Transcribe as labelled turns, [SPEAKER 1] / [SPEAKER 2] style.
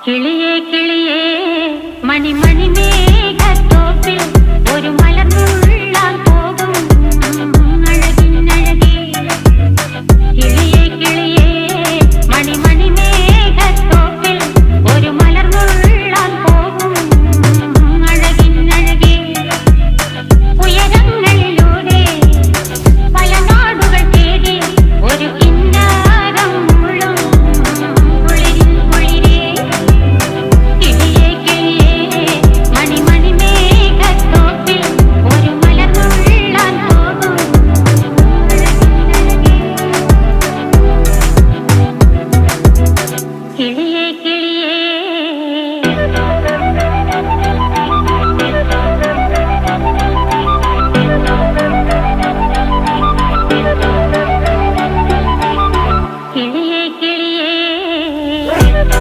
[SPEAKER 1] കിളിയേ കിളിയേ മണിമണി മേഘത്തോപ്പിൽ ഒരു മലർന്നുള്ളാൻ പോകും അഴകിനഴകേ. കിളിയേ കിളിയേ മണിമണി മേഘത്തോപ്പിൽ ഒരു മലർന്നുള്ളാൻ പോകും അഴകിനഴകേ. ഉയരങ്ങളിലൂടെ പല നാടുകൾ തേടി ഒരു കിന്നാരം മുള്ളും കുളിരിൻ കുളിരേ. കിളിയേ കിളിയേ മണിമണി മേഘത്തോപ്പിൽ ഒരു മലർന്നുള്ളാൻ പോകും അഴകിനഴകേ. കിളിയേ